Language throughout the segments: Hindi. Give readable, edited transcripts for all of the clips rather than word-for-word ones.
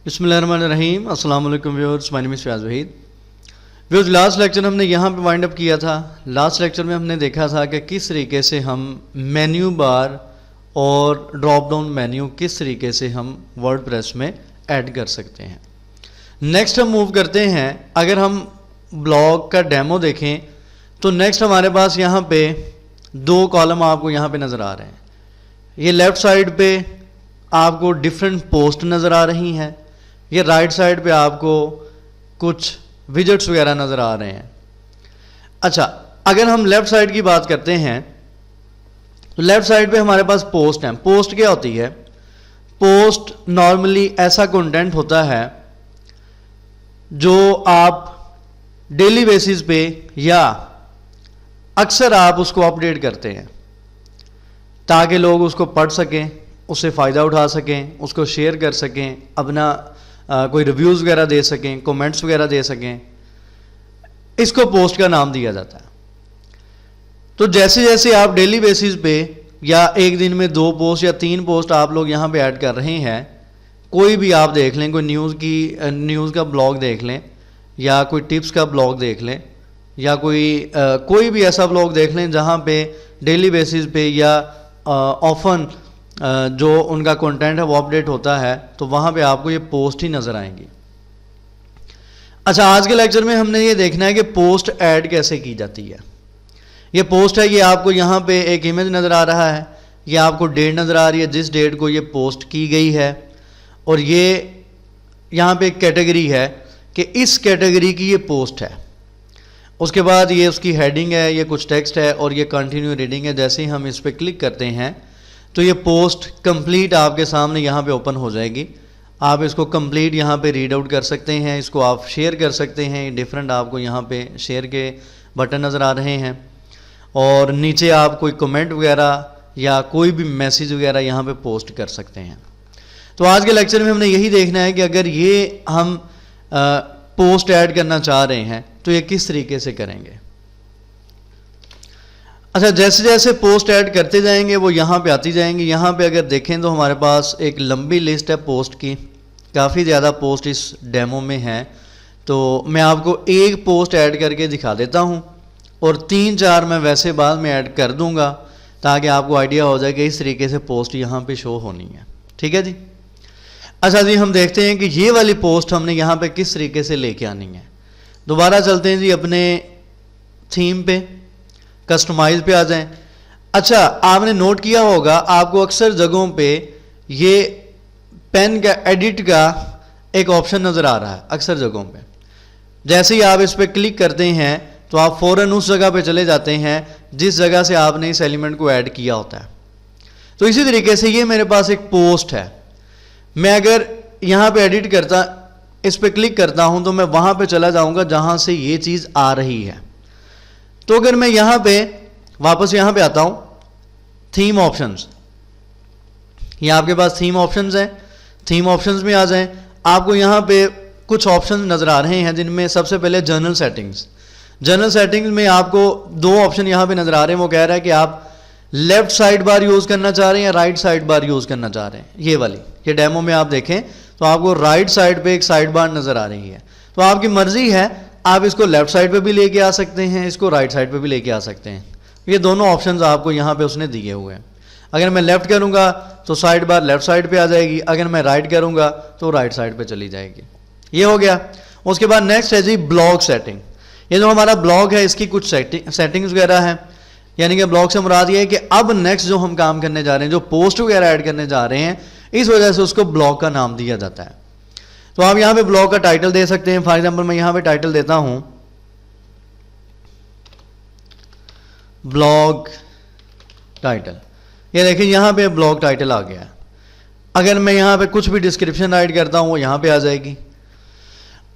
बिस्मिल्लाहिर्रहमानिर्रहीम। अस्सलाम वालेकुम viewers, my name is Fayaz Waheed. Viewers, last lecture हमने यहाँ पे वाइंड अप किया था। लास्ट लेक्चर में हमने देखा था कि किस तरीके से हम मेन्यू बार और ड्रॉप डाउन मेन्यू किस तरीके से हम वर्डप्रेस में ऐड कर सकते हैं। नेक्स्ट हम मूव करते हैं। अगर हम ब्लॉग का डेमो देखें तो नेक्स्ट हमारे पास यहाँ पे दो कॉलम आपको यहाँ पे नज़र आ रहे हैं। ये लेफ़्ट साइड पे आपको डिफरेंट पोस्ट नज़र आ रही हैं, ये राइट साइड पे आपको कुछ विजेट्स वगैरह नज़र आ रहे हैं। अच्छा, अगर हम लेफ़्ट साइड की बात करते हैं तो लेफ़्ट साइड पे हमारे पास पोस्ट है। पोस्ट क्या होती है? पोस्ट नॉर्मली ऐसा कंटेंट होता है जो आप डेली बेसिस पे या अक्सर आप उसको अपडेट करते हैं ताकि लोग उसको पढ़ सकें, उससे फ़ायदा उठा सकें, उसको शेयर कर सकें, अपना कोई रिव्यूज़ वगैरह दे सकें, कमेंट्स वगैरह दे सकें। इसको पोस्ट का नाम दिया जाता है। तो जैसे जैसे आप डेली बेसिस पे या एक दिन में 2 पोस्ट या 3 पोस्ट आप लोग यहाँ पे ऐड कर रहे हैं, कोई भी आप देख लें, कोई न्यूज़ का ब्लॉग देख लें या कोई टिप्स का ब्लॉग देख लें या कोई भी ऐसा ब्लॉग देख लें जहाँ पे डेली बेसिस पे या ऑफन जो उनका कंटेंट है वो अपडेट होता है, तो वहाँ पे आपको ये पोस्ट ही नज़र आएंगी। अच्छा, आज के लेक्चर में हमने ये देखना है कि पोस्ट ऐड कैसे की जाती है। ये पोस्ट है, ये आपको यहाँ पे एक इमेज नज़र आ रहा है, ये आपको डेट नज़र आ रही है जिस डेट को ये पोस्ट की गई है, और ये यहाँ पे एक कैटेगरी है कि इस कैटेगरी की ये पोस्ट है। उसके बाद ये उसकी हेडिंग है, ये कुछ टेक्स्ट है और ये कंटिन्यू रीडिंग है। जैसे ही हम इस पर क्लिक करते हैं तो ये पोस्ट कंप्लीट आपके सामने यहाँ पे ओपन हो जाएगी। आप इसको कंप्लीट यहाँ पे रीड आउट कर सकते हैं, इसको आप शेयर कर सकते हैं। डिफरेंट आपको यहाँ पे शेयर के बटन नज़र आ रहे हैं और नीचे आप कोई कमेंट वगैरह या कोई भी मैसेज वगैरह यहाँ पे पोस्ट कर सकते हैं। तो आज के लेक्चर में हमने यही देखना है कि अगर ये हम पोस्ट ऐड करना चाह रहे हैं तो ये किस तरीके से करेंगे। अच्छा, जैसे जैसे पोस्ट ऐड करते जाएंगे वो यहाँ पे आती जाएंगी। यहाँ पे अगर देखें तो हमारे पास एक लंबी लिस्ट है पोस्ट की, काफ़ी ज़्यादा पोस्ट इस डेमो में है। तो मैं आपको एक पोस्ट ऐड करके दिखा देता हूँ और 3-4 मैं वैसे बाद में ऐड कर दूँगा ताकि आपको आइडिया हो जाए कि इस तरीके से पोस्ट यहाँ पे शो होनी है। ठीक है जी। अच्छा जी, हम देखते हैं कि ये वाली पोस्ट हमने यहाँ पे किस तरीके से लेके आनी है। दोबारा चलते हैं जी अपने थीम पे, कस्टमाइज पे आ जाएं। अच्छा, आपने नोट किया होगा आपको अक्सर जगहों पे ये पेन का एडिट का एक ऑप्शन नज़र आ रहा है। अक्सर जगहों पे जैसे ही आप इस पर क्लिक करते हैं तो आप फ़ौरन उस जगह पे चले जाते हैं जिस जगह से आपने इस एलिमेंट को ऐड किया होता है। तो इसी तरीके से ये मेरे पास एक पोस्ट है। मैं अगर यहाँ पे एडिट करता, इस पर क्लिक करता हूँ तो मैं वहाँ पे चला जाऊँगा जहाँ से ये चीज़ आ रही है। तो अगर मैं यहाँ पे वापस यहाँ पे आता हूँ, थीम ऑप्शंस, ये आपके पास थीम ऑप्शंस हैं। थीम ऑप्शंस में आ जाएं, आपको यहाँ पे कुछ ऑप्शंस नज़र आ रहे हैं जिनमें सबसे पहले जनरल सेटिंग्स। जनरल सेटिंग्स में आपको 2 ऑप्शन यहाँ पे नज़र आ रहे हैं। वो कह रहा है कि आप लेफ्ट साइड बार यूज़ करना चाह रहे हैं या राइट साइड बार यूज़ करना चाह रहे हैं। ये वाली, ये डेमो में आप देखें तो आपको राइट साइड पे एक साइड बार नज़र आ रही है। तो आपकी मर्जी है, आप इसको लेफ्ट साइड पे भी लेके आ सकते हैं, इसको राइट साइड पे भी लेके आ सकते हैं। ये दोनों ऑप्शंस आपको यहाँ पे उसने दिए हुए हैं। अगर मैं लेफ्ट करूँगा तो साइड बार लेफ्ट साइड पे आ जाएगी, अगर मैं राइट करूँगा तो राइट साइड पे चली जाएगी। ये हो गया। उसके बाद नेक्स्ट है जी ब्लॉग सेटिंग। ये जो हमारा ब्लॉग है इसकी कुछ सेटिंग्स वगैरह हैं। यानी कि ब्लॉग से मुराद ये है कि अब नेक्स्ट जो हम काम करने जा रहे हैं, जो पोस्ट वगैरह ऐड करने जा रहे हैं, इस वजह से उसको ब्लॉग का नाम दिया जाता है। तो आप यहाँ पे ब्लॉग का टाइटल दे सकते हैं। फॉर एग्जांपल मैं यहाँ पे टाइटल देता हूँ ब्लॉग टाइटल। ये देखिए यहाँ पे ब्लॉग टाइटल आ गया है। अगर मैं यहाँ पे कुछ भी डिस्क्रिप्शन ऐड करता हूँ वो यहाँ पे आ जाएगी।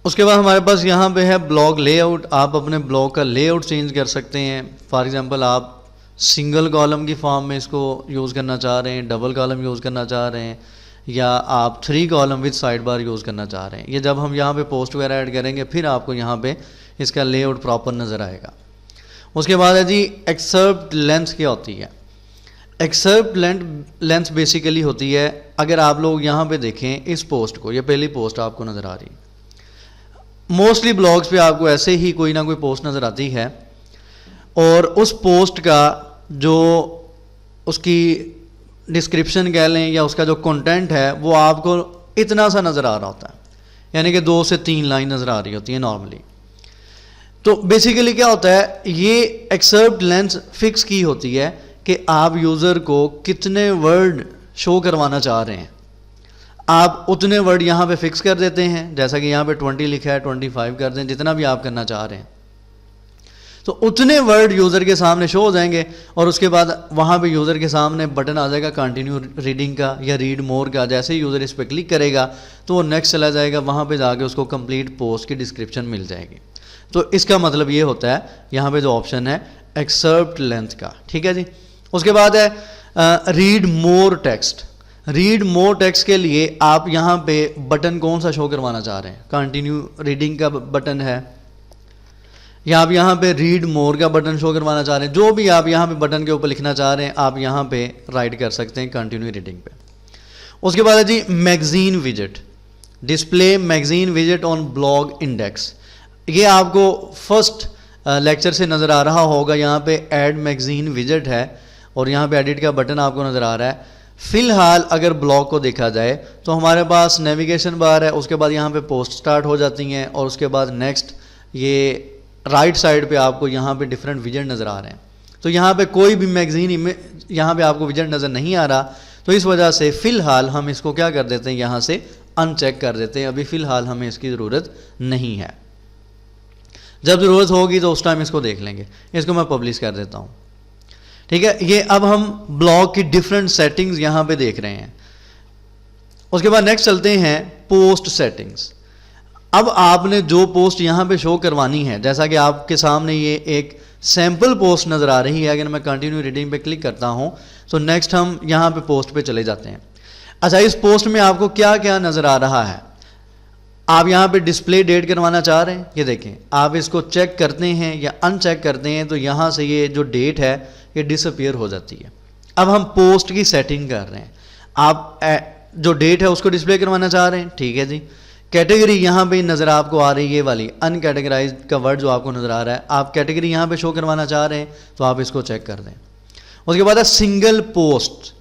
उसके बाद हमारे पास यहाँ पे है ब्लॉग लेआउट। आप अपने ब्लॉग का लेआउट चेंज कर सकते हैं। फॉर एग्जांपल आप सिंगल कॉलम की फॉर्म में इसको यूज़ करना चाह रहे हैं, डबल कॉलम यूज़ करना चाह रहे हैं, या आप 3 column with side bar use करना चाह रहे हैं। ये जब हम यहाँ पे पोस्ट वगैरह ऐड करेंगे फिर आपको यहाँ पे इसका लेआउट प्रॉपर नज़र आएगा। उसके बाद है जी एक्सर्प्ट लेंथ क्या होती है। एक्सेप्ट लेंथ बेसिकली होती है, अगर आप लोग यहाँ पे देखें इस पोस्ट को, ये पहली पोस्ट आपको नज़र आ रही, मोस्टली ब्लॉग्स पे आपको ऐसे ही कोई ना कोई पोस्ट नज़र आती है, और उस पोस्ट का जो उसकी डिस्क्रिप्शन कह लें या उसका जो कंटेंट है वो आपको इतना सा नज़र आ रहा होता है, यानी कि 2 से 3 लाइन नज़र आ रही होती है नॉर्मली। तो बेसिकली क्या होता है, ये एक्सेप्ट लेंथ फिक्स की होती है कि आप यूज़र को कितने वर्ड शो करवाना चाह रहे हैं, आप उतने वर्ड यहाँ पे फिक्स कर देते हैं, जैसा कि यहाँ पे 20 लिखा है 25 कर दें, जितना भी आप करना चाह रहे हैं, तो उतने वर्ड यूज़र के सामने शो हो जाएंगे, और उसके बाद वहाँ पे यूज़र के सामने बटन आ जाएगा कंटिन्यू रीडिंग का या रीड मोर का। जैसे ही यूज़र इस पर क्लिक करेगा तो वो नेक्स्ट चला जाएगा, वहाँ पे जाके उसको कंप्लीट पोस्ट की डिस्क्रिप्शन मिल जाएगी। तो इसका मतलब ये होता है यहाँ पे जो ऑप्शन है एक्सेप्ट लेंथ का, ठीक है जी। उसके बाद है read more text. Read more text के लिए आप यहाँ पे बटन कौन सा शो करवाना चाह रहे हैं, कंटिन्यू रीडिंग का बटन है, या आप यहाँ पे रीड मोर का बटन शो करवाना चाह रहे हैं, जो भी आप यहाँ पे बटन के ऊपर लिखना चाह रहे हैं आप यहाँ पे राइट कर सकते हैं कंटिन्यू रीडिंग पे। उसके बाद है जी magazine विजेट, display magazine विजेट on blog index. ये आपको फर्स्ट लेक्चर से नज़र आ रहा होगा, यहाँ पे ऐड मैगजीन विजेट है और यहाँ पे एडिट का बटन आपको नज़र आ रहा है। फ़िलहाल अगर ब्लॉग को देखा जाए तो हमारे पास नेविगेशन बार है, उसके बाद यहाँ पे पोस्ट स्टार्ट हो जाती हैं, और उसके बाद नेक्स्ट ये राइट साइड पे आपको यहाँ पे डिफरेंट विजेट नज़र आ रहे हैं। तो यहाँ पे कोई भी मैगजीन यहाँ पे आपको विजेट नज़र नहीं आ रहा, तो इस वजह से फ़िलहाल हम इसको क्या कर देते हैं, यहाँ से अनचेक कर देते हैं। अभी फ़िलहाल हमें इसकी ज़रूरत नहीं है, जब ज़रूरत होगी तो उस टाइम इसको देख लेंगे। इसको मैं पब्लिश कर देता हूँ, ठीक है। ये अब हम ब्लॉग की डिफरेंट सेटिंग्स यहाँ पे देख रहे हैं। उसके बाद नेक्स्ट चलते हैं पोस्ट सेटिंग्स। अब आपने जो पोस्ट यहाँ पे शो करवानी है, जैसा कि आपके सामने ये एक सैम्पल पोस्ट नज़र आ रही है, अगर मैं कंटिन्यू रीडिंग पे क्लिक करता हूँ तो नेक्स्ट हम यहाँ पे पोस्ट पे चले जाते हैं। अच्छा, इस पोस्ट में आपको क्या क्या नज़र आ रहा है, आप यहाँ पे डिस्प्ले डेट करवाना चाह रहे हैं, ये देखें, आप इसको चेक करते हैं या अनचेक करते हैं तो यहाँ से ये जो डेट है ये डिसअपीयर हो जाती है। अब हम पोस्ट की सेटिंग कर रहे हैं, आप जो डेट है उसको डिस्प्ले करवाना चाह रहे हैं, ठीक है जी। कैटेगरी यहाँ पे नज़र आपको आ रही है, ये वाली अनकैटेगराइज्ड का वर्ड जो आपको नज़र आ रहा है, आप कैटेगरी यहाँ पे शो करवाना चाह रहे हैं तो आप इसको चेक कर दें। उसके बाद है सिंगल पोस्ट।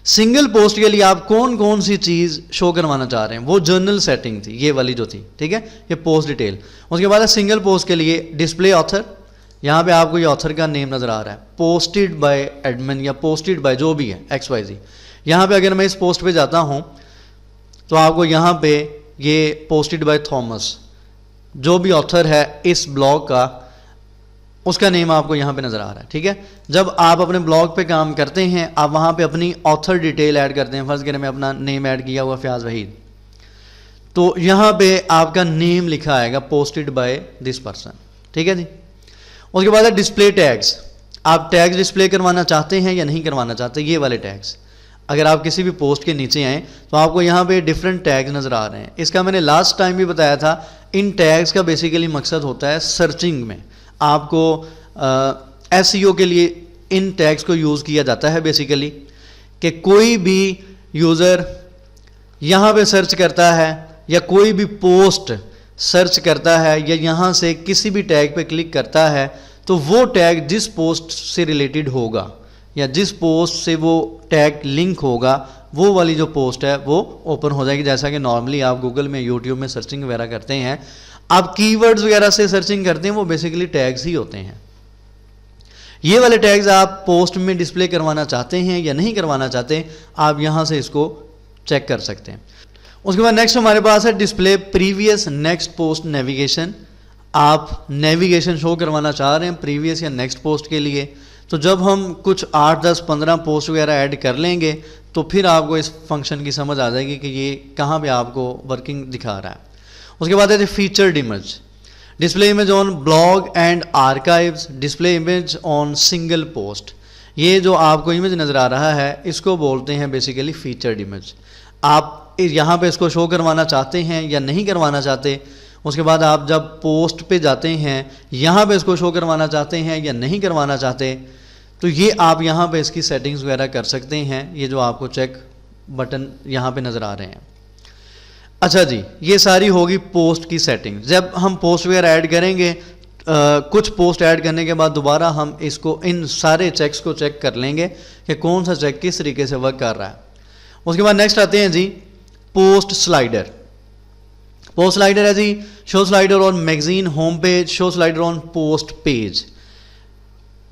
सिंगल पोस्ट के लिए आप कौन कौन सी चीज़ शो करवाना चाह रहे हैं, वो जर्नल सेटिंग थी, ये वाली जो थी, ठीक है, ये पोस्ट डिटेल। उसके बाद है सिंगल पोस्ट के लिए डिस्प्ले ऑथर, यहाँ पे आपको ये ऑथर का नेम नज़र आ रहा है, पोस्टेड बाय एडमिन या पोस्टेड बाय जो भी है XYZ। यहाँ पे अगर मैं इस पोस्ट पे जाता हूँ तो आपको यहाँ पे ये पोस्टेड बाय थॉमस, जो भी ऑथर है इस ब्लॉग का, उसका नेम आपको यहाँ पे नज़र आ रहा है, ठीक है। जब आप अपने ब्लॉग पे काम करते हैं आप वहाँ पे अपनी ऑथर डिटेल ऐड करते हैं। फर्स्ट करें मैं अपना नेम ऐड किया हुआ फयाज वहीद, तो यहाँ पे आपका नेम लिखा आएगा पोस्टेड बाय दिस पर्सन, ठीक है जी। उसके बाद है डिस्प्ले टैग्स। आप टैग्स डिस्प्ले करवाना चाहते हैं या नहीं करवाना चाहते, ये वाले टैग्स। अगर आप किसी भी पोस्ट के नीचे आएँ तो आपको यहाँ पे डिफरेंट टैग्स नज़र आ रहे हैं। इसका मैंने लास्ट टाइम भी बताया था, इन टैग्स का बेसिकली मकसद होता है सर्चिंग में, आपको SEO के लिए इन टैग्स को यूज़ किया जाता है बेसिकली, कि कोई भी यूज़र यहाँ पे सर्च करता है या कोई भी पोस्ट सर्च करता है या यहाँ से किसी भी टैग पे क्लिक करता है तो वो टैग जिस पोस्ट से रिलेटेड होगा या जिस पोस्ट से वो टैग लिंक होगा वो वाली जो पोस्ट है वो ओपन हो जाएगी। जैसा कि नॉर्मली आप गूगल में, यूट्यूब में सर्चिंग वगैरह करते हैं, आप कीवर्ड्स वगैरह से सर्चिंग करते हैं, वो बेसिकली टैग्स ही होते हैं। ये वाले टैग्स आप पोस्ट में डिस्प्ले करवाना चाहते हैं या नहीं करवाना चाहते, आप यहाँ से इसको चेक कर सकते हैं। उसके बाद नेक्स्ट हमारे पास है display previous next post navigation. आप नेविगेशन शो करवाना चाह रहे हैं प्रीवियस या नेक्स्ट पोस्ट के लिए, तो जब हम कुछ 8, 10, 15 पोस्ट वगैरह ऐड कर लेंगे तो फिर आपको इस फंक्शन की समझ आ जाएगी कि ये कहाँ पे आपको वर्किंग दिखा रहा है। उसके बाद है featured image, display image on blog and archives, display image on single post. ये जो आपको इमेज नज़र आ रहा है इसको बोलते हैं बेसिकली फीचर्ड इमेज। आप यहाँ पे इसको शो करवाना चाहते हैं या नहीं करवाना चाहते। उसके बाद आप जब पोस्ट पे जाते हैं यहाँ पे इसको शो करवाना चाहते हैं या नहीं करवाना चाहते, तो ये आप यहाँ पे इसकी सेटिंग्स वगैरह कर सकते हैं, ये जो आपको चेक बटन यहाँ पे नज़र आ रहे हैं। अच्छा जी, ये सारी होगी पोस्ट की सेटिंग। जब हम पोस्ट वगैरह ऐड करेंगे, कुछ पोस्ट ऐड करने के बाद दोबारा हम इसको इन सारे चेक्स को चेक कर लेंगे कि कौन सा चेक किस तरीके से वर्क कर रहा है। उसके बाद नेक्स्ट आते हैं जी पोस्ट स्लाइडर। पोस्ट स्लाइडर है जी, show slider on magazine home page, show slider on post page.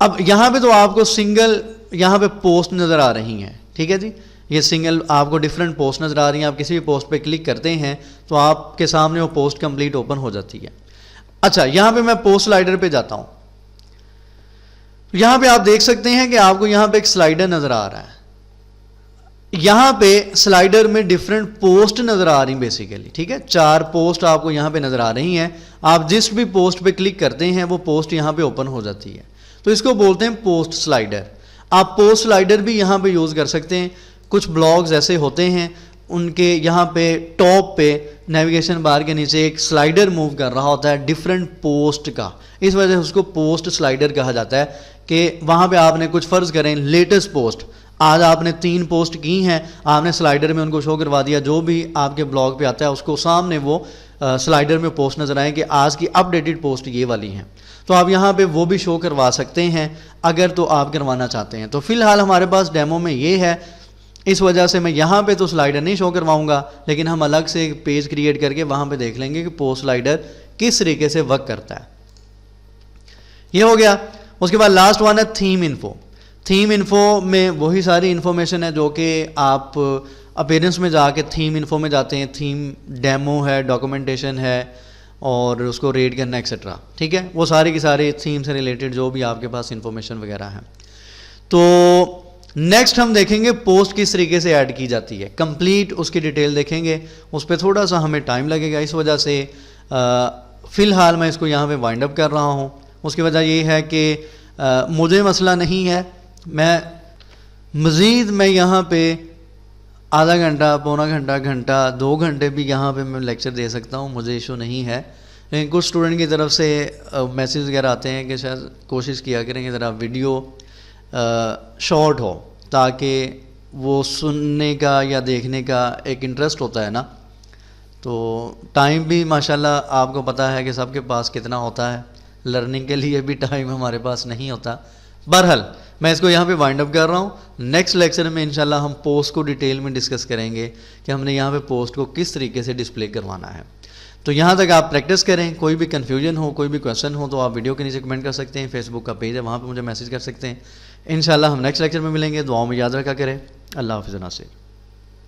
अब यहाँ पे तो आपको सिंगल यहाँ पे पोस्ट नज़र आ रही हैं, ठीक है जी, ये सिंगल आपको डिफरेंट पोस्ट नज़र आ रही हैं। आप किसी भी पोस्ट पे क्लिक करते हैं तो आपके सामने वो पोस्ट कंप्लीट ओपन हो जाती है। अच्छा, यहाँ पे मैं पोस्ट स्लाइडर पे जाता हूँ, यहाँ पे आप देख सकते हैं कि आपको यहाँ पे एक स्लाइडर नज़र आ रहा है। यहाँ पे स्लाइडर में डिफरेंट पोस्ट नज़र आ रही बेसिकली, ठीक है, 4 पोस्ट आपको यहाँ पे नज़र आ रही हैं। आप जिस भी पोस्ट पे क्लिक करते हैं वो पोस्ट यहाँ पे ओपन हो जाती है, तो इसको बोलते हैं पोस्ट स्लाइडर। आप पोस्ट स्लाइडर भी यहाँ पे यूज़ कर सकते हैं। कुछ ब्लॉग्स ऐसे होते हैं, उनके यहाँ पे टॉप पे नेविगेशन बार के नीचे एक स्लाइडर मूव कर रहा होता है डिफरेंट पोस्ट का, इस वजह से उसको पोस्ट स्लाइडर कहा जाता है कि वहाँ पे आपने कुछ फ़र्ज़ करें लेटेस्ट पोस्ट, आज आपने 3 पोस्ट की हैं, आपने स्लाइडर में उनको शो करवा दिया, जो भी आपके ब्लॉग पे आता है उसको सामने वो स्लाइडर में पोस्ट नज़र आए कि आज की अपडेटेड पोस्ट ये वाली हैं, तो आप यहाँ पे वो भी शो करवा सकते हैं अगर तो आप करवाना चाहते हैं। तो फिलहाल हमारे पास डेमो में ये है, इस वजह से मैं यहाँ पे तो स्लाइडर नहीं शो करवाऊँगा, लेकिन हम अलग से एक पेज क्रिएट करके वहाँ पे देख लेंगे कि पोस्ट स्लाइडर किस तरीके से वर्क करता है। ये हो गया। उसके बाद लास्ट वन है थीम इन्फो। थीम इन्फो में वही सारी इन्फॉर्मेशन है जो कि आप अपीयरेंस में जाके थीम इन्फो में जाते हैं, थीम डेमो है, डॉक्यूमेंटेशन है और उसको रेड करना एक्सेट्रा, ठीक है, वो सारी की सारी थीम से रिलेटेड जो भी आपके पास इन्फॉर्मेशन वगैरह है। तो नेक्स्ट हम देखेंगे पोस्ट किस तरीके से ऐड की जाती है, कंप्लीट उसकी डिटेल देखेंगे, उस पर थोड़ा सा हमें टाइम लगेगा, इस वजह से फ़िलहाल मैं इसको यहाँ पे वाइंड अप कर रहा हूँ। उसकी वजह ये है कि मुझे मसला नहीं है, मज़ीद मैं यहाँ पे आधा घंटा, पौना घंटा, घंटा, 2 घंटे भी यहाँ पे मैं लेक्चर दे सकता हूँ, मुझे इशू नहीं है। लेकिन कुछ स्टूडेंट की तरफ से मैसेज वगैरह आते हैं कि शायद कोशिश किया करें कि ज़रा वीडियो शॉर्ट हो, ताकि वो सुनने का या देखने का एक इंटरेस्ट होता है ना। तो टाइम भी माशाल्लाह आपको पता है कि सबके पास कितना होता है, लर्निंग के लिए भी टाइम हमारे पास नहीं होता। बहरहाल मैं इसको यहाँ पे वाइंड अप कर रहा हूँ। नेक्स्ट लेक्चर में इंशाल्लाह हम पोस्ट को डिटेल में डिस्कस करेंगे कि हमने यहाँ पे पोस्ट को किस तरीके से डिस्प्ले करवाना है। तो यहाँ तक आप प्रैक्टिस करें, कोई भी कन्फ्यूजन हो, कोई भी क्वेश्चन हो तो आप वीडियो के नीचे कमेंट कर सकते हैं, फेसबुक का पेज है वहाँ पर मुझे मैसेज कर सकते हैं। इंशाल्लाह हम नेक्स्ट लेक्चर में मिलेंगे। दुआओं में याद रखा करें। अल्लाह हाफ़िज़ नासिर।